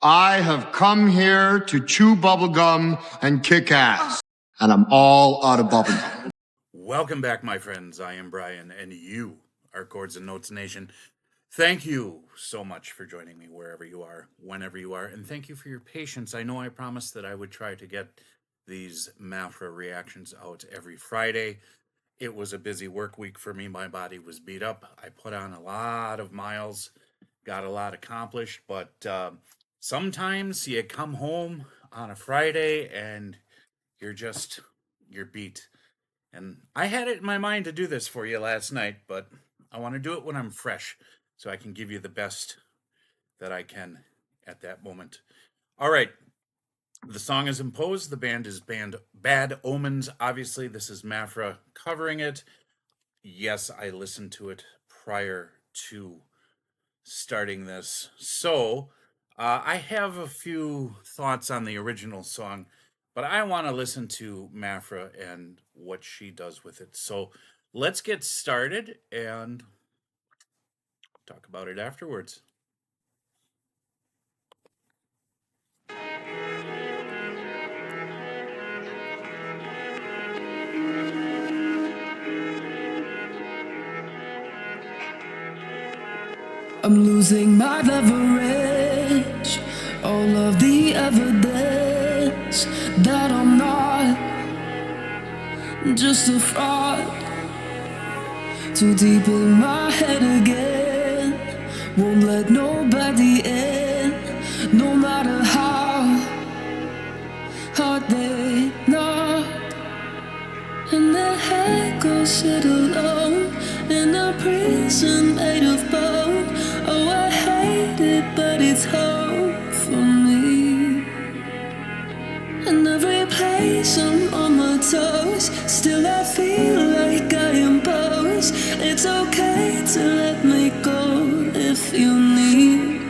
I have come here to chew bubblegum and kick ass, and I'm all out of bubblegum. Welcome back, my friends. I am Brian, and you are Chords and Notes Nation. Thank you so much for joining me wherever you are, whenever you are, and thank you for your patience. I know I promised that I would try to get these Mafra reactions out every Friday. It was a busy work week for me. My body was beat up. I put on a lot of miles, got a lot accomplished, but sometimes you come home on a Friday and you're beat. And I had it in my mind to do this for you last night, but I want to do it when I'm fresh so I can give you the best that I can at that moment. All right. The song is Impose. The band is Bad Omens. Obviously, this is Mafra covering it. Yes, I listened to it prior to starting this. So, I have a few thoughts on the original song, but I want to listen to Mafra and what she does with it. So let's get started and talk about it afterwards. I'm losing my leverage, all of the evidence that I'm not just a fraud. Too deep in my head again, won't let nobody in, no matter how hard they knock. And the head goes sit alone in a prison made of bone. Oh, I hate it, but it's home for me. And every place I'm on my toes, still I feel like I impose. It's okay to let me go if you need.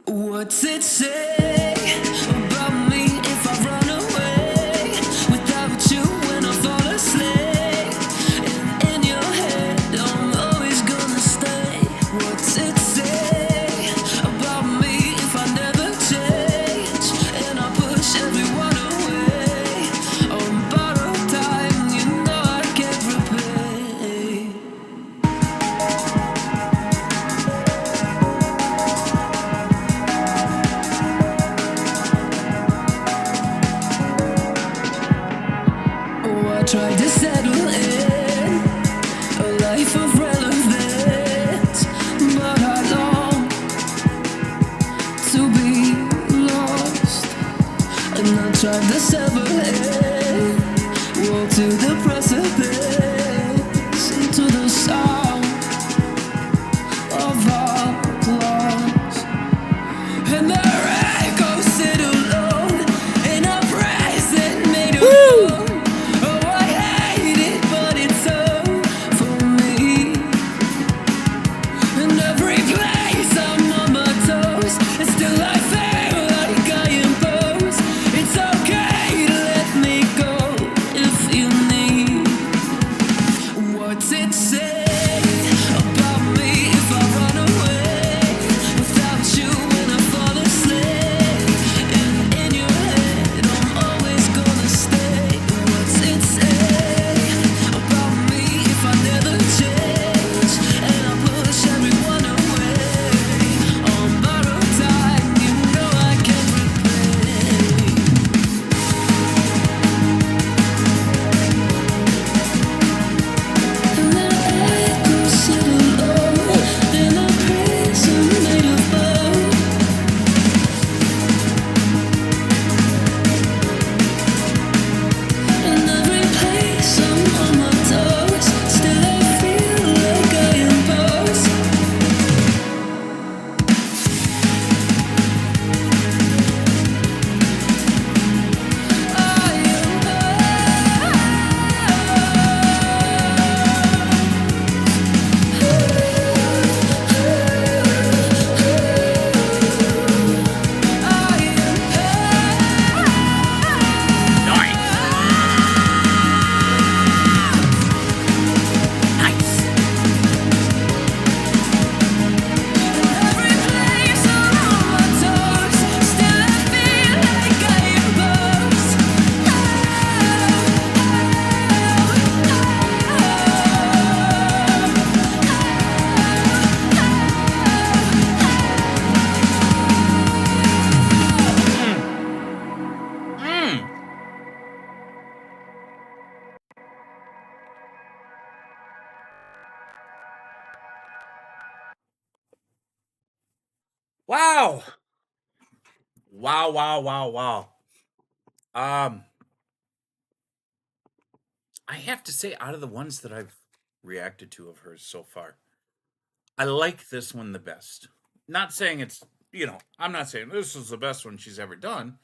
What's it say about me if I run away without you when I fall asleep? And in your head I'm always gonna stay. What's it say about me if I never change and I push everyone away? On borrowed time, you know I can't repay. Oh, I tried to settle in a life of relevance, but I long to be lost. And I tried to sever it, walk to the precipice, into the sound of our loss. And the rain goes sit alone in a present made of bone. Oh, I hate Wow. Wow, wow, wow, wow. Um, I have to say, out of the ones that I've reacted to of hers so far, I like this one the best. Not saying it's, I'm not saying this is the best one she's ever done.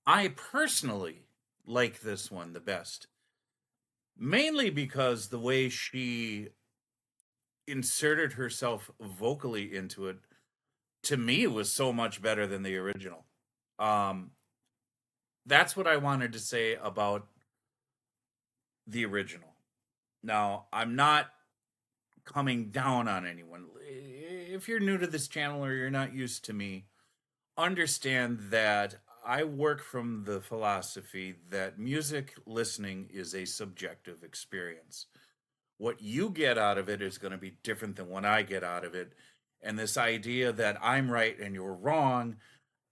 I personally like this one the best. Mainly because the way she inserted herself vocally into it, to me, was so much better than the original. Um, that's what I wanted to say about the original. Now, I'm not coming down on anyone. If you're new to this channel or you're not used to me, understand that I work from the philosophy that music listening is a subjective experience. What you get out of it is going to be different than what I get out of it. And this idea that I'm right and you're wrong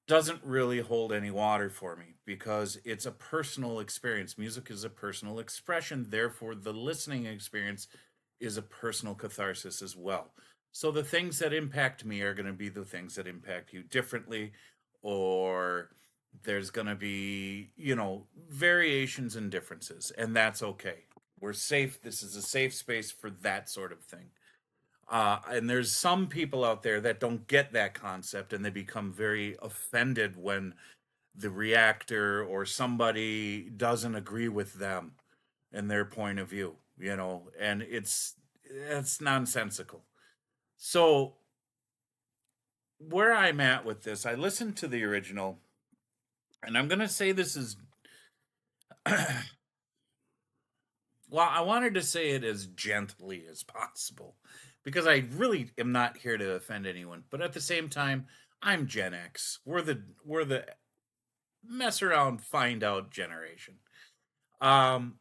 doesn't really hold any water for me because it's a personal experience. Music is a personal expression, therefore, the listening experience is a personal catharsis as well. So the things that impact me are going to be the things that impact you differently, or there's going to be, variations and differences, and that's okay. We're safe. This is a safe space for that sort of thing. And there's some people out there that don't get that concept and they become very offended when the reactor or somebody doesn't agree with them and their point of view, and it's nonsensical. So where I'm at with this, I listened to the original, and I'm going to say this is well, I wanted to say it as gently as possible because I really am not here to offend anyone, but at the same time, I'm Gen X. We're the mess around, find out generation. Um,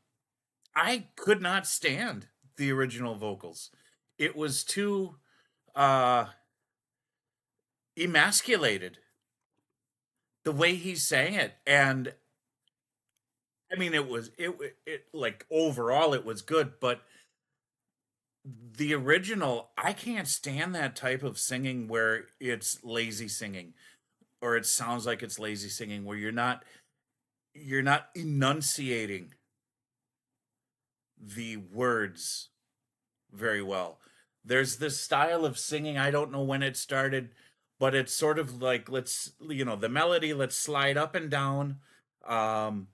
I could not stand the original vocals. It was too emasculated the way he sang it, and I mean, it like overall it was good, but the original, I can't stand that type of singing where it's lazy singing or it sounds like it's lazy singing where you're not enunciating the words very well. There's this style of singing, I don't know when it started, but it's sort of like the melody, let's slide up and down um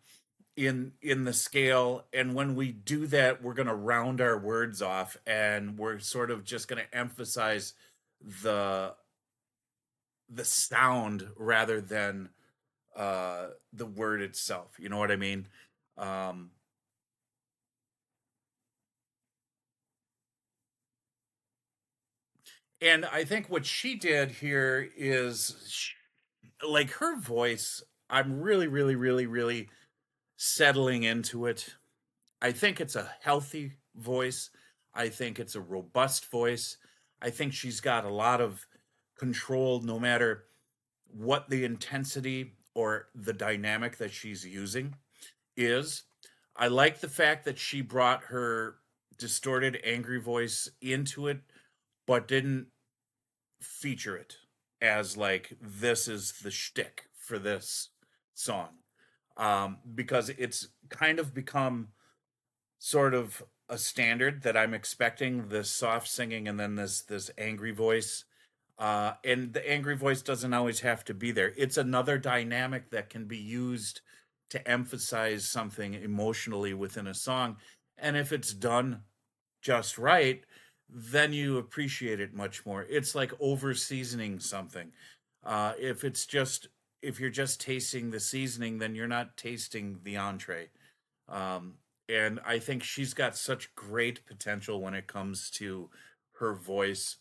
in the scale, and when we do that we're going to round our words off and we're sort of just going to emphasize the the sound rather than the word itself, you know what I mean? um and I think what she did here is like her voice, I'm really really really really settling into it. I think it's a healthy voice. I think it's a robust voice. I think she's got a lot of control no matter what the intensity or the dynamic that she's using is. I like the fact that she brought her distorted, angry voice into it, but didn't feature it as like this is the shtick for this song. Because it's kind of become sort of a standard that I'm expecting this soft singing and then this angry voice. And the angry voice doesn't always have to be there. It's another dynamic that can be used to emphasize something emotionally within a song. And if it's done just right, then you appreciate it much more. It's like over seasoning something. If you're just tasting the seasoning, then you're not tasting the entree. Um, and I think she's got such great potential when it comes to her voice.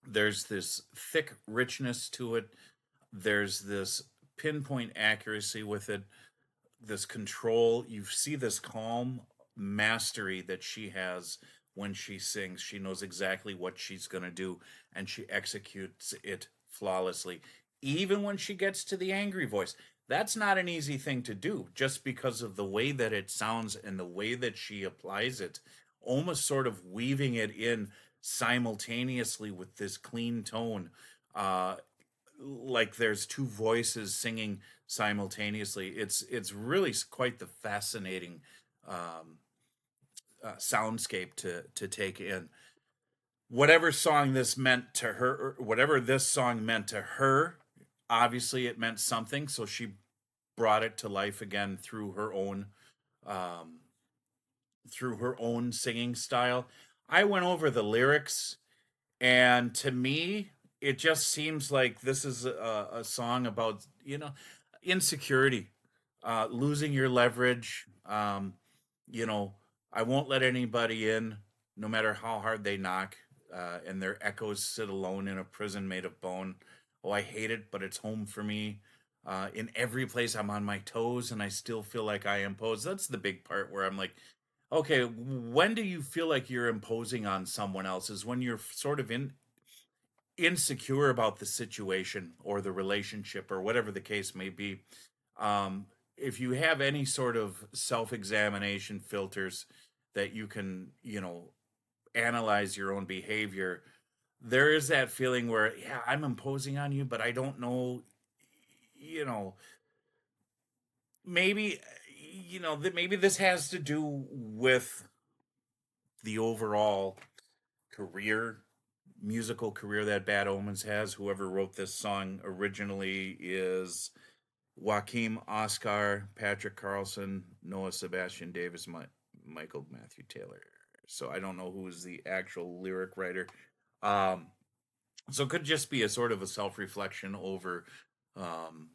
There's this thick richness to it. There's this pinpoint accuracy with it, this control. You see this calm mastery that she has when she sings. She knows exactly what she's going to do and she executes it flawlessly. Even when she gets to the angry voice, that's not an easy thing to do just because of the way that it sounds and the way that she applies it, almost sort of weaving it in simultaneously with this clean tone. Uh, like there's two voices singing simultaneously. It's really quite the fascinating soundscape to take in. Whatever song this meant to her, whatever this song meant to her, obviously it meant something. So she brought it to life again um, through her own singing style. I went over the lyrics, and to me, it just seems like this is a song about insecurity, losing your leverage. You know, I won't let anybody in, no matter how hard they knock, and their echoes sit alone in a prison made of bone. Oh, I hate it, but it's home for me. In every place, I'm on my toes, and I still feel like I impose. That's the big part where I'm like, okay, when do you feel like you're imposing on someone else? Is when you're sort of insecure about the situation or the relationship or whatever the case may be. If you have any sort of self-examination filters that you can, analyze your own behavior, there is that feeling where, yeah, I'm imposing on you, but I don't know, you know, maybe, maybe this has to do with the overall career, musical career that Bad Omens has. Whoever wrote this song originally is Joachim Oscar, Patrick Carlson, Noah Sebastian Davis, Michael Matthew Taylor. So I don't know who is the actual lyric writer. Um, so it could just be a sort of a self-reflection over, um,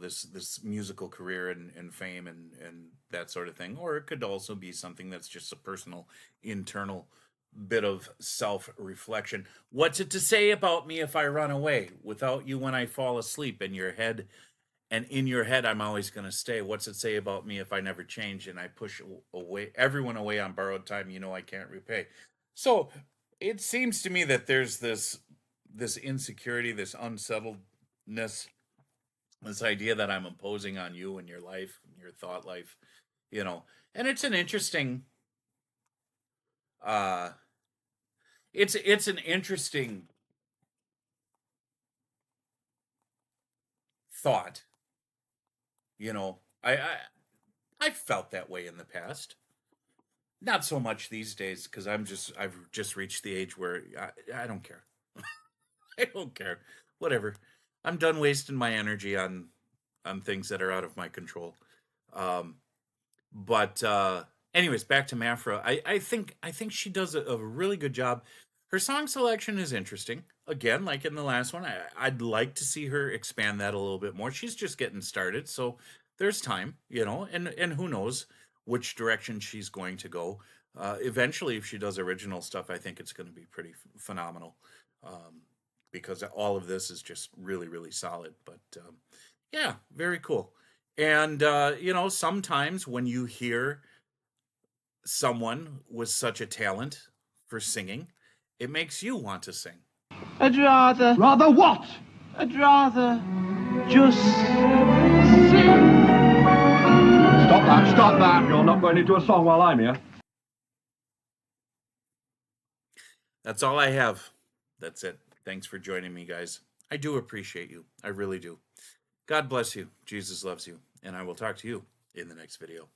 this musical career and fame and that sort of thing, or it could also be something that's just a personal, internal bit of self-reflection. What's it to say about me if I run away? Without you when I fall asleep in your head, and in your head I'm always going to stay. What's it say about me if I never change and I push away everyone away on borrowed time I can't repay? So it seems to me that there's this insecurity, this unsettledness, this idea that I'm imposing on you and your life, your thought life, and it's an interesting uh it's an interesting thought. I felt that way in the past. Not so much these days, because I've just reached the age where I don't care. I don't care. Whatever. I'm done wasting my energy on things that are out of my control. Um, but anyways, back to Mafra. I think she does a really good job. Her song selection is interesting. Again, like in the last one, I'd like to see her expand that a little bit more. She's just getting started, so there's time, and who knows which direction she's going to go. Eventually, if she does original stuff, I think it's going to be pretty phenomenal, because all of this is just really, really solid. But yeah, very cool. And sometimes when you hear someone with such a talent for singing, it makes you want to sing. I'd rather... Rather what? I'd rather just sing. Stop that. You're not going into a song while I'm here. That's all I have. That's it. Thanks for joining me, guys. I do appreciate you. I really do. God bless you. Jesus loves you. And I will talk to you in the next video.